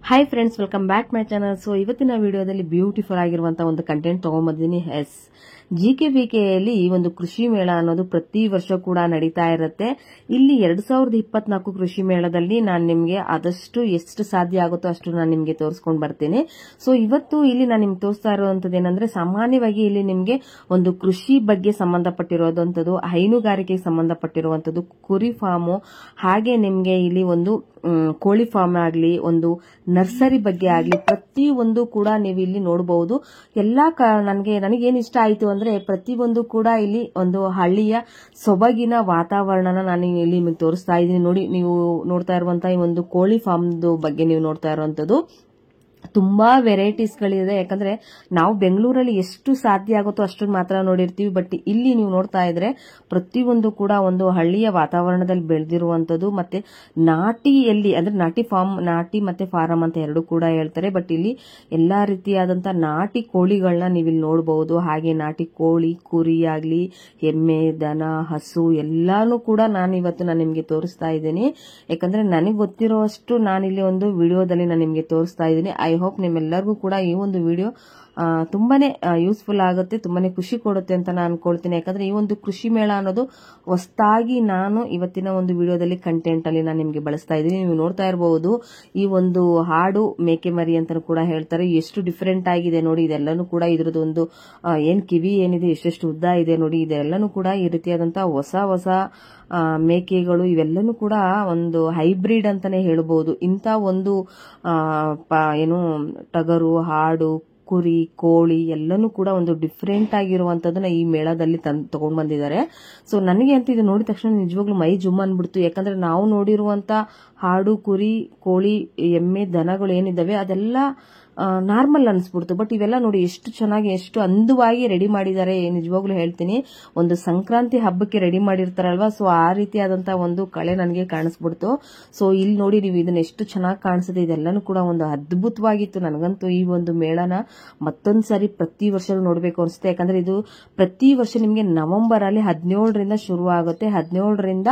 Hi friends, welcome back my channel. So ಇವತ್ತಿನ ವಿಡಿಯೋದಲ್ಲಿ beautiful ಆಗಿರುವಂತಹ ಒಂದು ಕಂಟೆಂಟ್ ತಗೊಂಡ್ಬಂದಿದ್ದೀನಿ. GKVKಯಲ್ಲಿ ಈ ಒಂದು ಕೃಷಿ ಮೇಳ ಅನ್ನೋದು ಪ್ರತಿ ವರ್ಷ ಕೂಡ ನಡೀತಾ ಇರುತ್ತೆ. ಇಲ್ಲಿ 2024 ಕೃಷಿ ಮೇಳದಲ್ಲಿ ನಾನು ನಿಮಗೆ ಆದಷ್ಟು ಎಷ್ಟು ಸಾಧ್ಯ ಆಗುತ್ತೋ ಅಷ್ಟು ನಾನು ನಿಮಗೆ ತೋರಿಸ್ಕೊಂಡು ಬರ್ತೀನಿ. ಸೊ ಇವತ್ತು ಇಲ್ಲಿ ನಾನು ನಿಮ್ಗೆ ತೋರಿಸ್ತಾ ಇರುವಂತದ್ದು ಏನಂದ್ರೆ, ಸಾಮಾನ್ಯವಾಗಿ ಇಲ್ಲಿ ನಿಮಗೆ ಒಂದು ಕೃಷಿ ಬಗ್ಗೆ ಸಂಬಂಧಪಟ್ಟಿರುವಂತದ್ದು, ಹೈನುಗಾರಿಕೆಗೆ ಸಂಬಂಧಪಟ್ಟಿರುವಂತದ್ದು, ಕುರಿ ಫಾರ್ಮು, ಹಾಗೆ ನಿಮ್ಗೆ ಇಲ್ಲಿ ಒಂದು ಕೋಳಿ ಫಾರ್ಮ್ ಆಗ್ಲಿ, ಒಂದು ನರ್ಸರಿ ಬಗ್ಗೆ ಆಗ್ಲಿ, ಪ್ರತಿ ಒಂದು ಕೂಡ ನೀವು ಇಲ್ಲಿ ನೋಡಬಹುದು. ಎಲ್ಲಾ ನನಗೇನು ಇಷ್ಟ ಆಯ್ತು ಅಂದ್ರೆ, ಪ್ರತಿಯೊಂದು ಕೂಡ ಇಲ್ಲಿ ಒಂದು ಹಳ್ಳಿಯ ಸೊಬಗಿನ ವಾತಾವರಣನ ನಾನು ಇಲ್ಲಿ ನಿಮಗೆ ತೋರಿಸ್ತಾ ಇದ್ದೀನಿ. ನೋಡಿ, ನೀವು ನೋಡ್ತಾ ಇರುವಂತಹ ಈ ಒಂದು ಕೋಳಿ ಫಾರ್ಮ್ ಬಗ್ಗೆ ನೀವು ನೋಡ್ತಾ ಇರುವಂತದ್ದು ತುಂಬಾ ವೆರೈಟೀಸ್ಗಳಿದೆ. ಯಾಕಂದ್ರೆ ನಾವು ಬೆಂಗಳೂರಲ್ಲಿ ಎಷ್ಟು ಸಾಧ್ಯ ಆಗುತ್ತೋ ಅಷ್ಟನ್ನು ಮಾತ್ರ ನೋಡಿರ್ತೀವಿ. ಬಟ್ ಇಲ್ಲಿ ನೀವು ನೋಡ್ತಾ ಇದ್ರೆ ಪ್ರತಿಯೊಂದು ಕೂಡ ಒಂದು ಹಳ್ಳಿಯ ವಾತಾವರಣದಲ್ಲಿ ಬೆಳೆದಿರುವಂತದ್ದು, ಮತ್ತೆ ನಾಟಿಯಲ್ಲಿ ಅಂದ್ರೆ ನಾಟಿ ಮತ್ತೆ ಫಾರಂ ಅಂತ ಎರಡು ಕೂಡ ಹೇಳ್ತಾರೆ. ಬಟ್ ಇಲ್ಲಿ ಎಲ್ಲಾ ರೀತಿಯಾದಂತಹ ನಾಟಿ ಕೋಳಿಗಳನ್ನ ನೀವಿಲ್ಲಿ ನೋಡಬಹುದು. ಹಾಗೆ ನಾಟಿ ಕೋಳಿ, ಕುರಿ ಆಗ್ಲಿ, ಎಮ್ಮೆ, ದನ, ಹಸು ಎಲ್ಲಾನು ಕೂಡ ನಾನು ನಿಮ್ಗೆ ತೋರಿಸ್ತಾ ಇದ್ದೀನಿ. ಯಾಕಂದ್ರೆ ನನಗೆ ಗೊತ್ತಿರೋಷ್ಟು ನಾನಿಲ್ಲಿ ಒಂದು ವಿಡಿಯೋದಲ್ಲಿ ನಾನು ನಿಮ್ಗೆ ತೋರಿಸ್ತಾ ಇದ್ದೀನಿ. ಐ ಹೋಪ್ ನಿಮ್ಮೆಲ್ಲರಿಗೂ ಕೂಡ ಈ ಒಂದು ವಿಡಿಯೋ ತುಂಬಾನೇ ಯೂಸ್ಫುಲ್ ಆಗುತ್ತೆ, ತುಂಬಾನೇ ಖುಷಿ ಕೊಡುತ್ತೆ ಅಂತ ನಾನು ಅನ್ಕೊಳ್ತೀನಿ. ಯಾಕಂದ್ರೆ ಈ ಒಂದು ಕೃಷಿ ಮೇಳ ಅನ್ನೋದು ಹೊಸದಾಗಿ ನಾನು ಇವತ್ತಿನ ಒಂದು ವಿಡಿಯೋದಲ್ಲಿ ಕಂಟೆಂಟ್ ಅಲ್ಲಿ ನಾನು ನಿಮ್ಗೆ ಬಳಸ್ತಾ ಇದ್ದೀನಿ. ನೀವು ನೋಡ್ತಾ ಇರಬಹುದು, ಈ ಒಂದು ಹಾಡು ಮೇಕೆ ಮರಿ ಅಂತ ಕೂಡ ಹೇಳ್ತಾರೆ. ಎಷ್ಟು ಡಿಫರೆಂಟ್ ಆಗಿದೆ ನೋಡಿ. ಇದೆಲ್ಲಾನು ಕೂಡ ಇದ್ರದ್ದು ಒಂದು ಏನ್ ಕಿವಿ ಏನಿದೆ, ಎಷ್ಟೆಷ್ಟು ಉದ್ದ ಇದೆ ನೋಡಿ. ಇದೆಲ್ಲಾನು ಕೂಡ ಈ ರೀತಿಯಾದಂತಹ ಹೊಸ ಮೇಕೆಗಳು, ಇವೆಲ್ಲನೂ ಕೂಡ ಒಂದು ಹೈಬ್ರಿಡ್ ಅಂತಾನೆ ಹೇಳ್ಬಹುದು. ಇಂಥ ಒಂದು ಏನು ಟಗರು, ಹಾಡು, ಕುರಿ, ಕೋಳಿ ಎಲ್ಲನೂ ಕೂಡ ಒಂದು ಡಿಫರೆಂಟ್ ಆಗಿರುವಂತದನ್ನ ಈ ಮೇಳದಲ್ಲಿ ತಗೊಂಡ್ ಬಂದಿದ್ದಾರೆ. ಸೊ ನನಗೆ ಅಂತ ಇದು ನೋಡಿದ ತಕ್ಷಣ ನಿಜವಾಗ್ಲೂ ಮೈ ಜುಮ್ ಅನ್ಬಿಡ್ತು. ಯಾಕಂದ್ರೆ ನಾವು ನೋಡಿರುವಂತ ಹಾಡು, ಕುರಿ, ಕೋಳಿ, ಎಮ್ಮೆ, ದನಗಳು ಏನಿದಾವೆ ಅದೆಲ್ಲ ನಾರ್ಮಲ್ ಅನ್ಸ್ಬಿಡ್ತು. ಬಟ್ ಇವೆಲ್ಲ ನೋಡಿ ಎಷ್ಟು ಚೆನ್ನಾಗಿ, ಎಷ್ಟು ಅಂದವಾಗಿ ರೆಡಿ ಮಾಡಿದ್ದಾರೆ. ನಿಜವಾಗ್ಲೂ ಹೇಳ್ತೀನಿ, ಒಂದು ಸಂಕ್ರಾಂತಿ ಹಬ್ಬಕ್ಕೆ ರೆಡಿ ಮಾಡಿರ್ತಾರಲ್ವಾ, ಸೊ ಆ ರೀತಿಯಾದಂತಹ ಒಂದು ಕಳೆ ನನಗೆ ಕಾಣಿಸ್ಬಿಡ್ತು. ಸೊ ಇಲ್ಲಿ ನೋಡಿ, ನೀವು ಇದನ್ನ ಎಷ್ಟು ಚೆನ್ನಾಗಿ ಕಾಣಿಸುತ್ತೆ. ಇದೆಲ್ಲಾನು ಕೂಡ ಒಂದು ಅದ್ಭುತವಾಗಿತ್ತು. ನನಗಂತೂ ಈ ಒಂದು ಮೇಳನ ಮತ್ತೊಂದ್ಸರಿ ಪ್ರತಿ ವರ್ಷ ನೋಡ್ಬೇಕು ಅನ್ಸುತ್ತೆ. ಯಾಕಂದ್ರೆ ಇದು ಪ್ರತಿ ವರ್ಷ ನಿಮ್ಗೆ ನವೆಂಬರ್ ಅಲ್ಲಿ 17ರಿಂದ ಶುರು ಆಗುತ್ತೆ. 17ರಿಂದ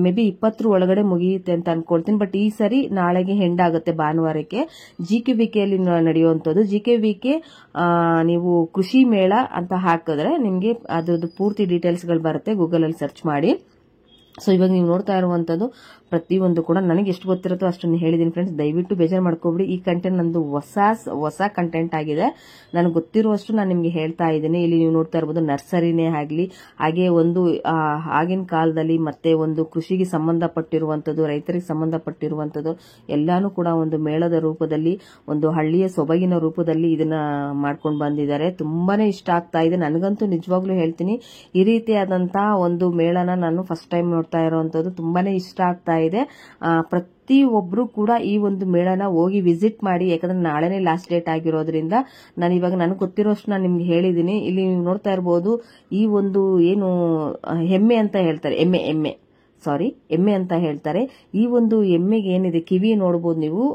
ಮೇ ಬಿ 20 ಒಳಗಡೆ ಮುಗಿಯುತ್ತೆ ಅಂತ ಅನ್ಕೊಳ್ತೀನಿ. ಬಟ್ ಈ ಸರಿ ನಾಳೆಗೆ ಹೆಂಡಾಗುತ್ತೆ, ಭಾನುವಾರಕ್ಕೆ. GKVKಯಲ್ಲಿ ನಡೆಯುವಂತದ್ದು. GKVK ನೀವು ಕೃಷಿ ಮೇಳ ಅಂತ ಹಾಕಿದ್ರೆ ನಿಮ್ಗೆ ಅದ್ರದ್ದು ಪೂರ್ತಿ ಡೀಟೇಲ್ಸ್ ಗಳು ಬರುತ್ತೆ, ಗೂಗಲ್ ಅಲ್ಲಿ ಸರ್ಚ್ ಮಾಡಿ. ಸೊ ಇವಾಗ ನೀವು ನೋಡ್ತಾ ಇರುವಂತದ್ದು ಪ್ರತಿಯೊಂದು ಕೂಡ ನನಗೆ ಎಷ್ಟು ಗೊತ್ತಿರುತ್ತೋ ಅಷ್ಟನ್ನು ಹೇಳಿದೀನಿ ಫ್ರೆಂಡ್ಸ್. ದಯವಿಟ್ಟು ಬೇಜಾರು ಮಾಡ್ಕೊಬಿಡಿ. ಈ ಕಂಟೆಂಟ್ ನಂದು ಹೊಸ ಕಂಟೆಂಟ್ ಆಗಿದೆ. ನನಗೆ ಗೊತ್ತಿರುವಷ್ಟು ನಾನು ನಿಮ್ಗೆ ಹೇಳ್ತಾ ಇದ್ದೀನಿ. ಇಲ್ಲಿ ನೀವು ನೋಡ್ತಾ ಇರಬಹುದು, ನರ್ಸರಿನೇ ಆಗ್ಲಿ, ಹಾಗೆ ಒಂದು ಆಗಿನ ಕಾಲದಲ್ಲಿ ಮತ್ತೆ ಒಂದು ಕೃಷಿಗೆ ಸಂಬಂಧಪಟ್ಟಿರುವಂತದ್ದು, ರೈತರಿಗೆ ಸಂಬಂಧಪಟ್ಟಿರುವಂತದ್ದು ಎಲ್ಲಾನು ಕೂಡ ಒಂದು ಮೇಳದ ರೂಪದಲ್ಲಿ, ಒಂದು ಹಳ್ಳಿಯ ಸೊಬಗಿನ ರೂಪದಲ್ಲಿ ಇದನ್ನ ಮಾಡ್ಕೊಂಡು ಬಂದಿದ್ದಾರೆ. ತುಂಬಾನೇ ಇಷ್ಟ ಆಗ್ತಾ ಇದೆ. ನನಗಂತೂ ನಿಜವಾಗ್ಲೂ ಹೇಳ್ತೀನಿ, ಈ ರೀತಿಯಾದಂತಹ ಒಂದು ಮೇಳನ ನಾನು ಫಸ್ಟ್ ಟೈಮ್ ನೋಡ್ತಾ ಇರೋವಂಥದ್ದು. ತುಂಬಾನೇ ಇಷ್ಟ ಆಗ್ತಾ ಇದೆ. ಪ್ರತಿ ಒಬ್ರು ಕೂಡ ಈ ಒಂದು ಮೇಳನ ಹೋಗಿ ವಿಸಿಟ್ ಮಾಡಿ. ಯಾಕಂದ್ರೆ ನಾಳೆನೇ ಲಾಸ್ಟ್ ಡೇಟ್ ಆಗಿರೋದ್ರಿಂದ ನಾನು ಇವಾಗ ನನಗೆ ಗೊತ್ತಿರೋಷ್ಟು ನಾನು ನಿಮ್ಗೆ ಹೇಳಿದೀನಿ. ಇಲ್ಲಿ ನೀವು ನೋಡ್ತಾ ಇರಬಹುದು, ಈ ಒಂದು ಏನು ಎಮ್ಮೆ ಅಂತ ಹೇಳ್ತಾರೆ, ಎಮ್ಮೆ ಅಂತ ಹೇಳ್ತಾರೆ. ಈ ಒಂದು ಎಮ್ಮೆಗೆ ಏನಿದೆ ಕಿವಿ ನೋಡಬಹುದು ನೀವು.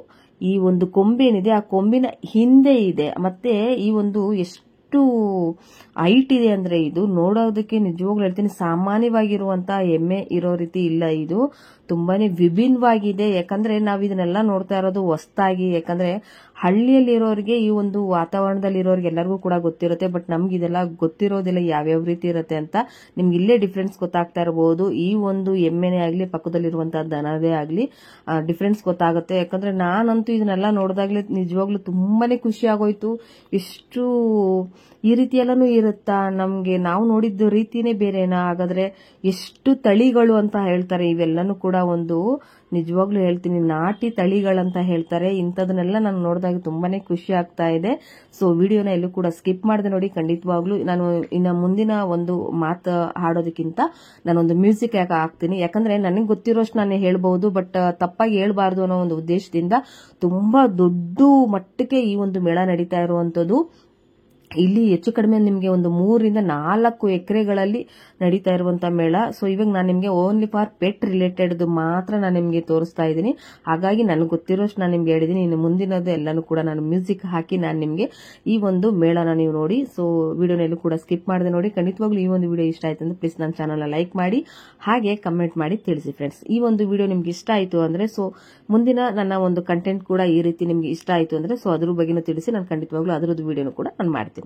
ಈ ಒಂದು ಕೊಂಬೇನಿದೆ, ಆ ಕೊಂಬಿನ ಹಿಂದೆ ಇದೆ. ಮತ್ತೆ ಈ ಒಂದು ಎಷ್ಟು ಹೈಟ್ ಇದೆ ಅಂದ್ರೆ, ಇದು ನೋಡೋದಕ್ಕೆ ನಿಜವಾಗ್ಲೂ ಹೇಳ್ತೀನಿ ಸಾಮಾನ್ಯವಾಗಿರುವಂತಹ ಎಮ್ಮೆ ಇರೋ ರೀತಿ ಇಲ್ಲ. ಇದು ತುಂಬಾನೇ ವಿಭಿನ್ನವಾಗಿದೆ. ಯಾಕಂದ್ರೆ ನಾವ್ ಇದನ್ನೆಲ್ಲ ನೋಡ್ತಾ ಇರೋದು ಹೊಸದಾಗಿ. ಯಾಕಂದ್ರೆ ಹಳ್ಳಿಯಲ್ಲಿ ಇರೋರಿಗೆ, ಈ ಒಂದು ವಾತಾವರಣದಲ್ಲಿ ಇರೋರಿಗೆ ಎಲ್ಲರಿಗೂ ಕೂಡ ಗೊತ್ತಿರುತ್ತೆ. ಬಟ್ ನಮ್ಗೆ ಇದೆಲ್ಲ ಗೊತ್ತಿರೋದಿಲ್ಲ ಯಾವ್ಯಾವ ರೀತಿ ಇರುತ್ತೆ ಅಂತ. ನಿಮ್ಗೆ ಇಲ್ಲೇ ಡಿಫ್ರೆನ್ಸ್ ಗೊತ್ತಾಗ್ತಾ ಇರಬಹುದು. ಈ ಒಂದು ಎಮ್ಮೆನೇ ಆಗ್ಲಿ, ಪಕ್ಕದಲ್ಲಿರುವಂತಹ ದನದೇ ಆಗ್ಲಿ ಡಿಫ್ರೆನ್ಸ್ ಗೊತ್ತಾಗುತ್ತೆ. ಯಾಕಂದ್ರೆ ನಾನಂತೂ ಇದನ್ನೆಲ್ಲ ನೋಡಿದಾಗ್ಲೇ ನಿಜವಾಗ್ಲೂ ತುಂಬಾನೇ ಖುಷಿ ಆಗೋಯ್ತು. ಎಷ್ಟು ಈ ರೀತಿ ಎಲ್ಲಾನು ಇರುತ್ತಾ, ನಮ್ಗೆ ನಾವು ನೋಡಿದ್ದು ರೀತಿನೇ ಬೇರೆನಾ, ಹಾಗಾದ್ರೆ ಎಷ್ಟು ತಳಿಗಳು ಅಂತ ಹೇಳ್ತಾರೆ. ಇವೆಲ್ಲನೂ ಕೂಡ ಒಂದು ನಿಜವಾಗ್ಲೂ ಹೇಳ್ತೀನಿ ನಾಟಿ ತಳಿಗಳಂತ ಹೇಳ್ತಾರೆ. ಇಂಥದನ್ನೆಲ್ಲ ನಾನು ನೋಡಿದಾಗ ತುಂಬಾನೇ ಖುಷಿ ಆಗ್ತಾ ಇದೆ. ಸೊ ವಿಡಿಯೋನ ಎಲ್ಲೂ ಕೂಡ ಸ್ಕಿಪ್ ಮಾಡದೆ ನೋಡಿ. ಖಂಡಿತವಾಗ್ಲೂ ನಾನು ಇನ್ನ ಮುಂದಿನ ಒಂದು ಮಾತು ಹಾಡೋದಕ್ಕಿಂತ ನಾನೊಂದು ಮ್ಯೂಸಿಕ್ ಹಾಕ್ತೀನಿ. ಯಾಕಂದ್ರೆ ನನಗೆ ಗೊತ್ತಿರೋಷ್ಟು ನಾನು ಹೇಳ್ಬಹುದು, ಬಟ್ ತಪ್ಪಾಗಿ ಹೇಳ್ಬಾರ್ದು ಅನ್ನೋ ಒಂದು ಉದ್ದೇಶದಿಂದ ತುಂಬಾ ದೊಡ್ಡ ಮಟ್ಟಕ್ಕೆ ಈ ಒಂದು ಮೇಳ ನಡೀತಾ ಇರುವಂತದ್ದು. ಇಲ್ಲಿ ಹೆಚ್ಚು ಕಡಿಮೆ ನಿಮಗೆ ಒಂದು 3 ರಿಂದ 4 ಎಕರೆಗಳಲ್ಲಿ ನಡೀತಾ ಇರುವಂತಹ ಮೇಳ. ಸೊ ಇವಾಗ ನಾನು ನಿಮಗೆ ಓನ್ಲಿ ಫಾರ್ ಪೆಟ್ ರಿಲೇಟೆಡ್ ಮಾತ್ರ ನಾನು ನಿಮಗೆ ತೋರಿಸ್ತಾ ಇದ್ದೀನಿ. ಹಾಗಾಗಿ ನನಗೆ ಗೊತ್ತಿರೋಷ್ಟು ನಾನು ನಿಮ್ಗೆ ಹೇಳಿದ್ದೀನಿ. ಇನ್ನು ಮುಂದಿನದು ಎಲ್ಲಾನು ಕೂಡ ನಾನು ಮ್ಯೂಸಿಕ್ ಹಾಕಿ ನಾನು ನಿಮಗೆ ಈ ಒಂದು ಮೇಳನ ನೀವು ನೋಡಿ. ಸೊ ವಿಡಿಯೋನೆಲ್ಲೂ ಕೂಡ ಸ್ಕಿಪ್ ಮಾಡದೆ ನೋಡಿ. ಖಂಡಿತವಾಗ್ಲೂ ಈ ಒಂದು ವಿಡಿಯೋ ಇಷ್ಟ ಆಯ್ತು ಅಂದ್ರೆ ಪ್ಲೀಸ್ ನನ್ನ ಚಾನಲ್ನ ಲೈಕ್ ಮಾಡಿ, ಹಾಗೆ ಕಮೆಂಟ್ ಮಾಡಿ ತಿಳಿಸಿ ಫ್ರೆಂಡ್ಸ್. ಈ ಒಂದು ವಿಡಿಯೋ ನಿಮ್ಗೆ ಇಷ್ಟ ಆಯ್ತು ಅಂದ್ರೆ ಸೊ ಮುಂದಿನ ನನ್ನ ಒಂದು ಕಂಟೆಂಟ್ ಕೂಡ ಈ ರೀತಿ ನಿಮ್ಗೆ ಇಷ್ಟ ಆಯ್ತು ಅಂದ್ರೆ ಸೊ ಅದ್ರ ಬಗ್ಗೆನೂ ತಿಳಿಸಿ. ನಾನು ಖಂಡಿತವಾಗ್ಲೂ ಅದರದ್ದು ವಿಡಿಯೋನು ಕೂಡ ನಾನು ಮಾಡ್ತೀನಿ.